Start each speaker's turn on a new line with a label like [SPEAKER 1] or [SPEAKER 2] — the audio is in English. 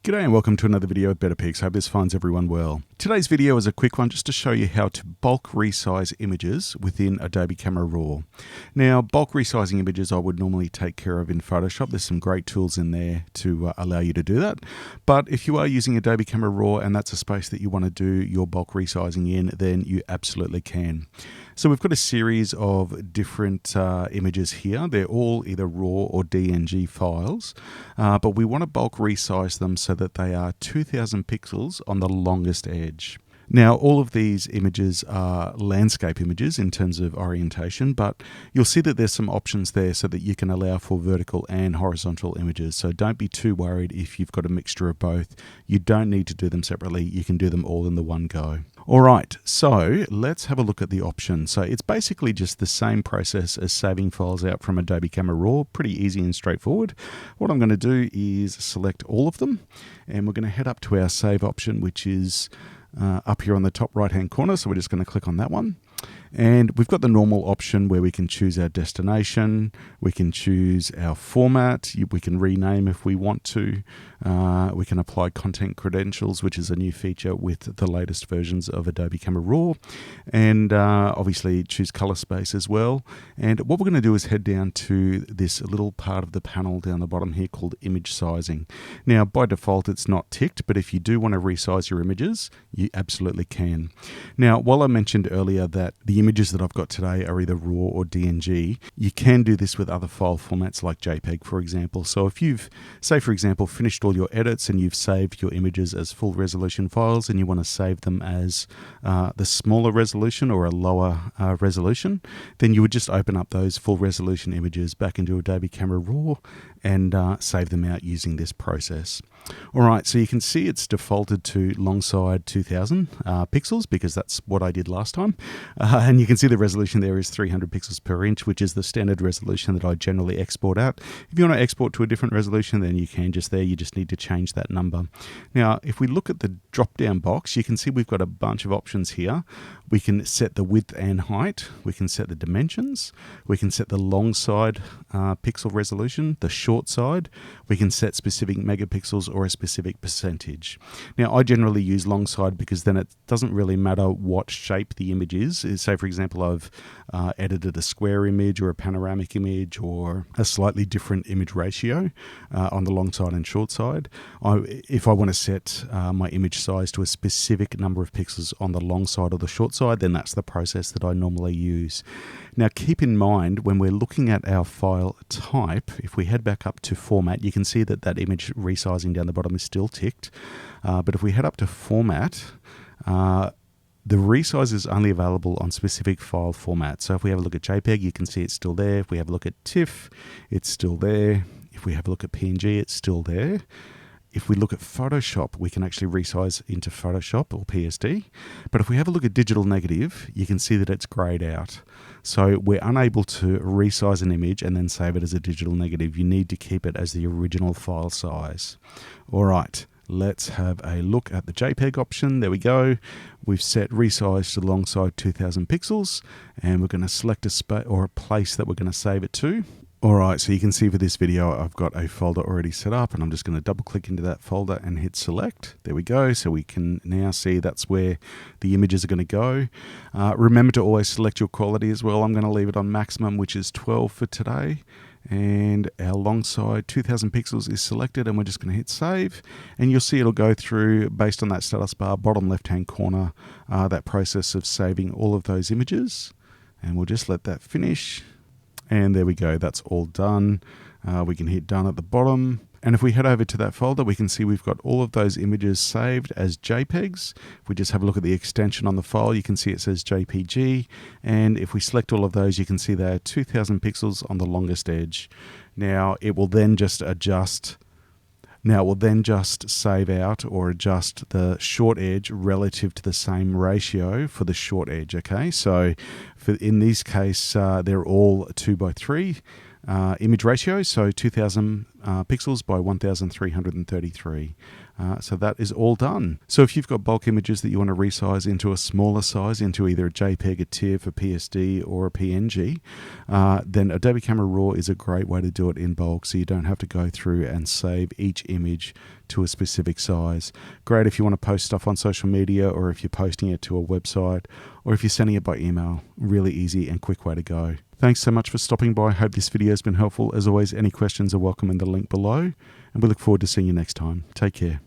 [SPEAKER 1] G'day and welcome to another video with Better Pics. Hope this finds everyone well. Today's video is a quick one just to show you how to bulk resize images within Adobe Camera Raw. Now, bulk resizing images I would normally take care of in Photoshop. There's some great tools in there to allow you to do that. But if you are using Adobe Camera Raw and that's a space that you want to do your bulk resizing in, then you absolutely can. So we've got a series of different images here. They're all either raw or DNG files, but we want to bulk resize them so that they are 2000 pixels on the longest edge. Now, all of these images are landscape images in terms of orientation, but you'll see that there's some options there so that you can allow for vertical and horizontal images. So don't be too worried if you've got a mixture of both. You don't need to do them separately. You can do them all in the one go. All right, so let's have a look at the options. So it's basically just the same process as saving files out from Adobe Camera Raw. Pretty easy and straightforward. What I'm going to do is select all of them, and we're going to head up to our save option, which is up here on the top right hand corner. So we're just going to click on that one. And we've got the normal option where we can choose our destination, we can choose our format, we can rename if we want to, we can apply content credentials, which is a new feature with the latest versions of Adobe Camera Raw, and obviously choose color space as well. And what we're going to do is head down to this little part of the panel down the bottom here called image sizing. Now, by default, it's not ticked, but if you do want to resize your images, you absolutely can. Now, while I mentioned earlier that the images that I've got today are either RAW or DNG, you can do this with other file formats like JPEG, for example. So if you've, say for example, finished all your edits and you've saved your images as full resolution files and you want to save them as the smaller resolution or a lower resolution, then you would just open up those full resolution images back into Adobe Camera Raw and save them out using this process. All right, so you can see it's defaulted to longside 2000 pixels because that's what I did last time. And you can see the resolution there is 300 pixels per inch, which is the standard resolution that I generally export out. If you want to export to a different resolution, then you can just there. You just need to change that number. Now, if we look at the drop-down box, you can see we've got a bunch of options here. We can set the width and height. We can set the dimensions. We can set the long side pixel resolution, the short side. We can set specific megapixels or a specific percentage. Now, I generally use long side because then it doesn't really matter what shape the image is. Say, for example, I've edited a square image or a panoramic image or a slightly different image ratio on the long side and short side. If I want to set my image size to a specific number of pixels on the long side or the short side, then that's the process that I normally use. Now, keep in mind when we're looking at our file type, if we head back up to format, you can see that that image resizing down the bottom is still ticked. But if we head up to format, the resize is only available on specific file formats. So if we have a look at JPEG, you can see it's still there. If we have a look at TIFF, it's still there. If we have a look at PNG, it's still there. If we look at Photoshop, we can actually resize into Photoshop or PSD. But if we have a look at digital negative, you can see that it's grayed out. So we're unable to resize an image and then save it as a digital negative. You need to keep it as the original file size. All right. Let's have a look at the JPEG option. There we go. We've set resize to alongside 2000 pixels, and we're going to select a space or a place that we're going to save it to. All right, so you can see for this video, I've got a folder already set up, and I'm just going to double click into that folder and hit select. There we go. So we can now see that's where the images are going to go. Remember to always select your quality as well. I'm going to leave it on maximum, which is 12 for today. And our long side 2000 pixels is selected, and we're just going to hit save, and you'll see it'll go through based on that status bar bottom left hand corner, that process of saving all of those images, and we'll just let that finish. And there we go, that's all done. We can hit done at the bottom. And if we head over to that folder, we can see we've got all of those images saved as JPEGs. If we just have a look at the extension on the file, you can see it says JPG. And if we select all of those, you can see they're 2000 pixels on the longest edge. Now, it will then just adjust. Now, we'll then just save out or adjust the short edge relative to the same ratio for the short edge, okay? So in this case, they're all 2:3. image ratio, so 2000 pixels by 1333. So that is all done. So if you've got bulk images that you want to resize into a smaller size, into either a JPEG, a TIFF, a PSD, or a PNG, then Adobe Camera Raw is a great way to do it in bulk, so you don't have to go through and save each image to a specific size. Great if you want to post stuff on social media, or if you're posting it to a website, or if you're sending it by email. Really easy and quick way to go. Thanks so much for stopping by. Hope this video has been helpful. As always, any questions are welcome in the link below, and we look forward to seeing you next time. Take care.